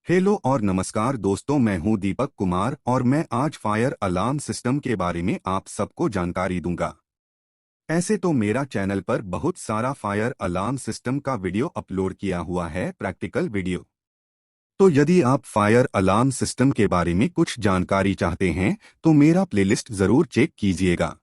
Hello और नमस्कार दोस्तों, मैं हूं दीपक कुमार और मैं आज फायर अलार्म सिस्टम के बारे में आप सबको जानकारी दूंगा। ऐसे तो मेरा चैनल पर बहुत सारा फायर अलार्म सिस्टम का वीडियो अपलोड किया हुआ है, प्रैक्टिकल वीडियो। तो यदि आप फायर अलार्म सिस्टम के बारे में कुछ जानकारी चाहते हैं तो मेरा प्लेलिस्ट जरूर चेक कीजिएगा।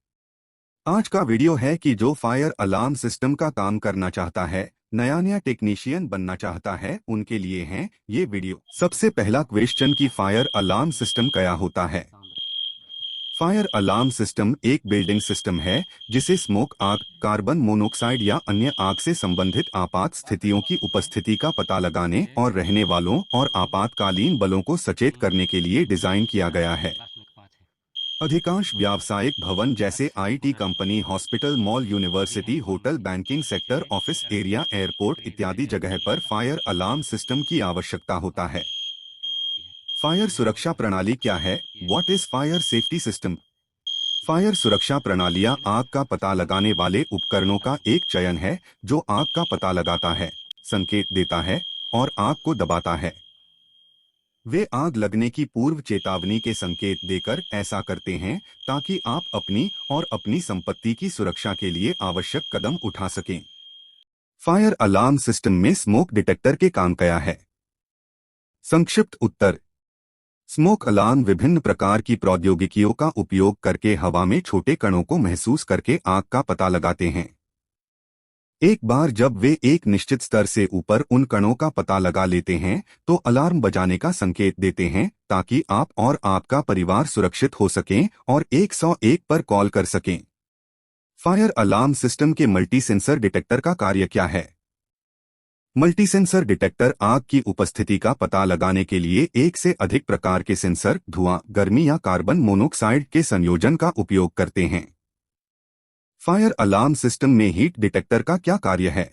आज का वीडियो है कि जो फायर अलार्म सिस्टम का काम करना चाहता है, नया नया टेक्नीशियन बनना चाहता है, उनके लिए है ये वीडियो। सबसे पहला क्वेश्चन कि फायर अलार्म सिस्टम क्या होता है। फायर अलार्म सिस्टम एक बिल्डिंग सिस्टम है जिसे स्मोक, आग, कार्बन मोनोऑक्साइड या अन्य आग से संबंधित आपात स्थितियों की उपस्थिति का पता लगाने और रहने वालों और आपातकालीन बलों को सचेत करने के लिए डिजाइन किया गया है। अधिकांश व्यावसायिक भवन जैसे IT company, hospital, mall, university, hotel, banking sector, office area, airport इत्यादि जगह पर फायर अलार्म सिस्टम की आवश्यकता होता है। फायर सुरक्षा प्रणाली क्या है? What is fire safety system? Fire सुरक्षा प्रणालियां आग का पता लगाने वाले उपकरणों का एक चयन है जो आग का पता लगाता है, संकेत देता है और आग को दबाता है। वे आग लगने की पूर्व चेतावनी के संकेत देकर ऐसा करते हैं ताकि आप अपनी और अपनी संपत्ति की सुरक्षा के लिए आवश्यक कदम उठा सकें। फायर अलार्म सिस्टम में स्मोक डिटेक्टर के काम क्या है? संक्षिप्त उत्तर: स्मोक अलार्म विभिन्न प्रकार की प्रौद्योगिकियों का उपयोग करके हवा में छोटे कणों को महसूस करके आग का पता लगाते हैं। एक बार जब वे एक निश्चित स्तर से ऊपर उन कणों का पता लगा लेते हैं तो अलार्म बजाने का संकेत देते हैं ताकि आप और आपका परिवार सुरक्षित हो सकें और 101 पर कॉल कर सकें। फायर अलार्म सिस्टम के मल्टी सेंसर डिटेक्टर का कार्य क्या है? मल्टी सेंसर डिटेक्टर आग की उपस्थिति का पता लगाने के लिए एक से अधिक प्रकार के सेंसर, धुआं, गर्मी या कार्बन मोनोऑक्साइड के संयोजन का उपयोग करते हैं। फायर अलार्म सिस्टम में हीट डिटेक्टर का क्या कार्य है?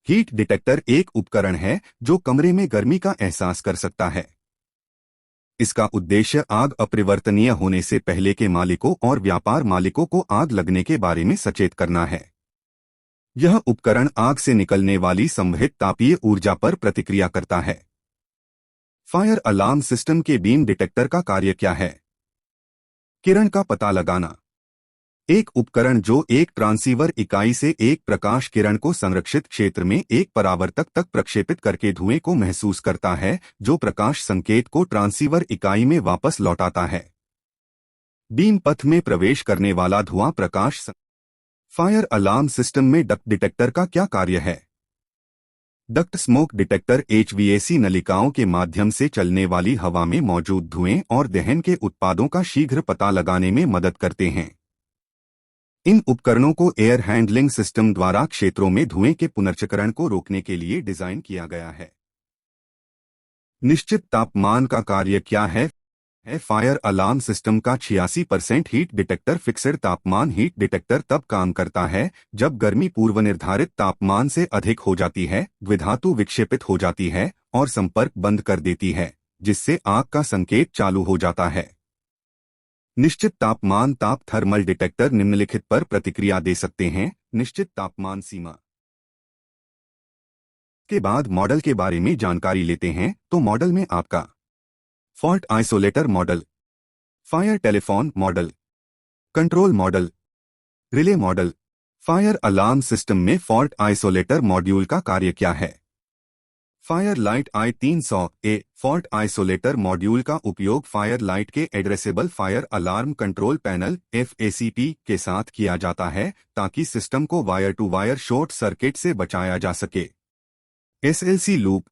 हीट डिटेक्टर एक उपकरण है जो कमरे में गर्मी का एहसास कर सकता है। इसका उद्देश्य आग अपरिवर्तनीय होने से पहले के मालिकों और व्यापार मालिकों को आग लगने के बारे में सचेत करना है। यह उपकरण आग से निकलने वाली संवहित तापीय ऊर्जा पर प्रतिक्रिया करता है। फायर अलार्म सिस्टम के बीम डिटेक्टर का कार्य क्या है? किरण का पता लगाना। एक उपकरण जो एक ट्रांसीवर इकाई से एक प्रकाश किरण को संरक्षित क्षेत्र में एक परावर्तक तक प्रक्षेपित करके धुएं को महसूस करता है, जो प्रकाश संकेत को ट्रांसीवर इकाई में वापस लौटाता है। बीम पथ में प्रवेश करने वाला धुआं प्रकाश। फायर अलार्म सिस्टम में डक्ट डिटेक्टर का क्या कार्य है? डक्ट स्मोक डिटेक्टर एचवीएसी नलिकाओं के माध्यम से चलने वाली हवा में मौजूद धुएं और दहन के उत्पादों का शीघ्र पता लगाने में मदद करते हैं। इन उपकरणों को एयर हैंडलिंग सिस्टम द्वारा क्षेत्रों में धुएं के पुनर्चक्रण को रोकने के लिए डिजाइन किया गया है। निश्चित तापमान का कार्य क्या है? फायर अलार्म सिस्टम का 86% हीट डिटेक्टर फिक्स्ड तापमान हीट डिटेक्टर तब काम करता है जब गर्मी पूर्व निर्धारित तापमान से अधिक हो जाती है, द्विधातु विक्षेपित हो जाती है और संपर्क बंद कर देती है, जिससे आग का संकेत चालू हो जाता है। निश्चित तापमान ताप थर्मल डिटेक्टर निम्नलिखित पर प्रतिक्रिया दे सकते हैं। निश्चित तापमान सीमा के बाद मॉडल के बारे में जानकारी लेते हैं तो मॉडल में आपका fault isolator model, fire telephone model, control model, relay model. Fire alarm system में फॉल्ट आइसोलेटर मॉड्यूल का कार्य क्या है? Fire light i300A fault isolator module का उपयोग फायर लाइट के addressable fire alarm control panel FACP के साथ किया जाता है ताकि सिस्टम को wire to wire short circuit से बचाया जा सके। SLC लूप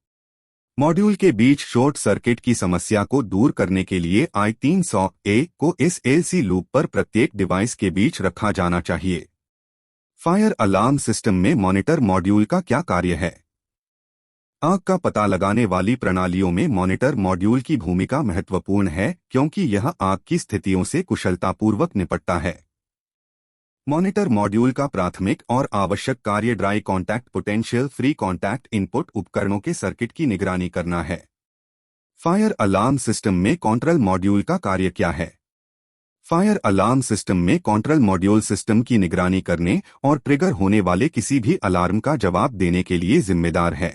मॉड्यूल के बीच शॉर्ट सर्किट की समस्या को दूर करने के लिए i300A को SLC लूप पर प्रत्येक डिवाइस के बीच रखा जाना चाहिए। फायर अलार्म सिस्टम में मॉनिटर मॉड्यूल का क्या कार्य है? आग का पता लगाने वाली प्रणालियों में मॉनिटर मॉड्यूल की भूमिका महत्वपूर्ण है क्योंकि यह आग की स्थितियों से कुशलतापूर्वक निपटता है। मॉनिटर मॉड्यूल का प्राथमिक और आवश्यक कार्य dry contact, potential free contact input उपकरणों के सर्किट की निगरानी करना है। फायर अलार्म सिस्टम में कंट्रोल मॉड्यूल का कार्य क्या है? फायर अलार्म सिस्टम में कंट्रोल मॉड्यूल सिस्टम की निगरानी करने और ट्रिगर होने वाले किसी भी अलार्म का जवाब देने के लिए जिम्मेदार है।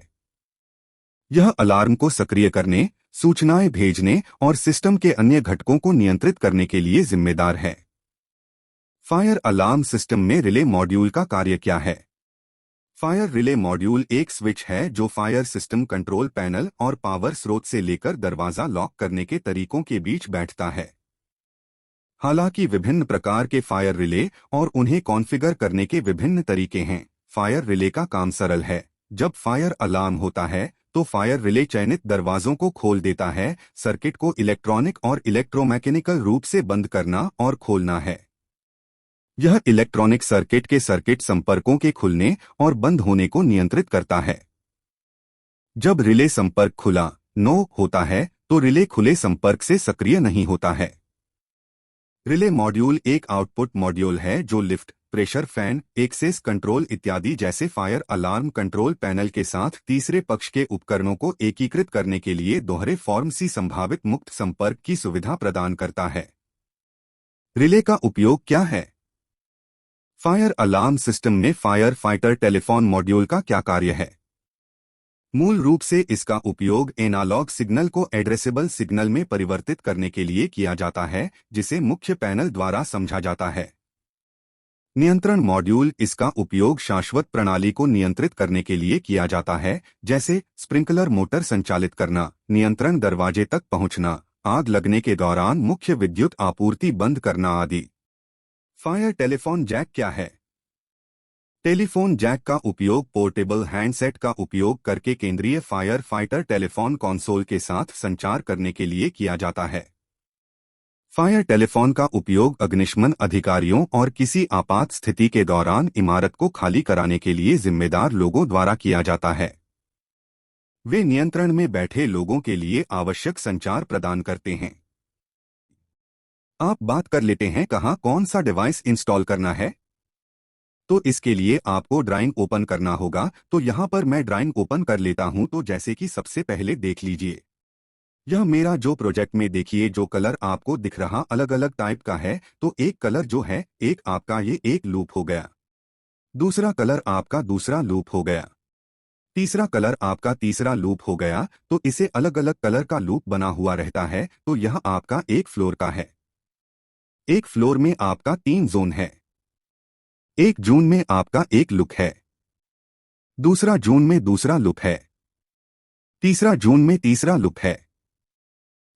यह अलार्म को सक्रिय करने, सूचनाएं भेजने और सिस्टम के अन्य घटकों को नियंत्रित करने के लिए जिम्मेदार है। फायर अलार्म सिस्टम में रिले मॉड्यूल का कार्य क्या है? फायर रिले मॉड्यूल एक स्विच है जो फायर सिस्टम कंट्रोल पैनल और पावर स्रोत से लेकर दरवाजा लॉक करने के तरीकों के बीच बैठता है। हालांकि विभिन्न प्रकार के फायर रिले और उन्हें कॉन्फ़िगर करने के विभिन्न तरीके हैं, फायर रिले का काम सरल है। जब फायर अलार्म होता है तो फायर रिले चयनित दरवाजों को खोल देता है, सर्किट को इलेक्ट्रॉनिक और इलेक्ट्रोमैकेनिकल रूप से बंद करना और खोलना है। यह इलेक्ट्रॉनिक सर्किट के सर्किट संपर्कों के खुलने और बंद होने को नियंत्रित करता है। जब रिले संपर्क खुला नो होता है तो रिले खुले संपर्क से सक्रिय नहीं होता है। रिले मॉड्यूल एक आउटपुट मॉड्यूल है जो lift, pressure fan, access control इत्यादि जैसे फायर अलार्म कंट्रोल पैनल के साथ तीसरे पक्ष के उपकरणों को एकीकृत करने के लिए दोहरे फॉर्म सी संभावित मुक्त संपर्क की सुविधा प्रदान करता है। रिले का उपयोग क्या है? फायर अलार्म सिस्टम में फायर फाइटर टेलीफोन मॉड्यूल का क्या कार्य है? मूल रूप से इसका उपयोग एनालॉग सिग्नल को एड्रेसेबल सिग्नल में परिवर्तित करने के लिए किया जाता है, जिसे मुख्य पैनल द्वारा समझा जाता है। नियंत्रण मॉड्यूल इसका उपयोग शाश्वत प्रणाली को नियंत्रित करने के लिए किया जाता है, जैसे स्प्रिंकलर मोटर संचालित करना, नियंत्रण दरवाजे तक पहुंचना, आग लगने के दौरान मुख्य विद्युत आपूर्ति बंद करना आदि। फायर टेलीफोन जैक क्या है? टेलीफोन जैक का उपयोग पोर्टेबल हैंडसेट का उपयोग करके केंद्रीय फायर फाइटर टेलीफोन कंसोल के साथ संचार करने के लिए किया जाता है। फायर टेलीफोन का उपयोग अग्निशमन अधिकारियों और किसी आपात स्थिति के दौरान इमारत को खाली कराने के लिए जिम्मेदार लोगों द्वारा किया जाता है। वे नियंत्रण में बैठे लोगों के लिए आवश्यक संचार प्रदान करते हैं। आप बात कर लेते हैं कहाँ कौन सा डिवाइस इंस्टॉल करना है। तो इसके लिए आपको ड्राइंग ओपन करना होगा। तो यहाँ पर मैं ड्राइंग ओपन कर लेता हूँ। तो जैसे कि सबसे पहले देख लीजिए, यह मेरा जो प्रोजेक्ट में देखिए जो कलर आपको दिख रहा अलग अलग टाइप का है। तो एक कलर जो है एक आपका ये एक लूप हो गया, दूसरा कलर आपका दूसरा लूप हो गया, तीसरा कलर आपका तीसरा लूप हो गया। तो इसे अलग अलग कलर का लूप बना हुआ रहता है। तो यह आपका एक फ्लोर का है। एक फ्लोर में आपका 3 जोन है। एक जून में आपका एक लुक है, दूसरा जून में दूसरा लुक है, तीसरा जून में तीसरा लुक है।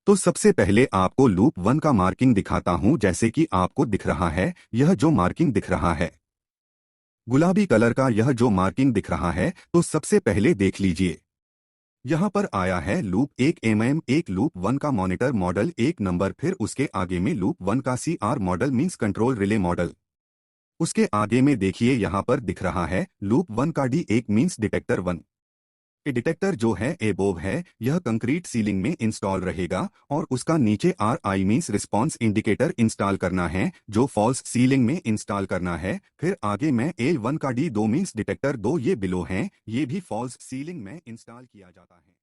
तो सबसे पहले आपको लूप 1 का मार्किंग दिखाता हूं। जैसे कि आपको दिख रहा है यह जो मार्किंग दिख रहा है गुलाबी कलर का, यह जो मार्किंग दिख रहा है, तो सबसे पहले देख लीजिए यहां पर आया है लूप 1 एक लूप 1 का मॉनिटर मॉडल 1 नंबर, फिर उसके आगे में लूप 1 का CR model means control relay model. उसके आगे में देखिए यहां पर दिख रहा है लूप 1 का D1 मींस डिटेक्टर 1। ये डिटेक्टर जो है एबोव है, यह कंक्रीट सीलिंग में इंस्टॉल रहेगा और उसका नीचे RI means response indicator install करना है जो फॉल्स सीलिंग में इंस्टॉल करना है। फिर आगे में L1 का D2 मींस डिटेक्टर 2 ये बिलो हैं, ये भी फॉल्स सीलिंग में इंस्टॉल किया जाता है।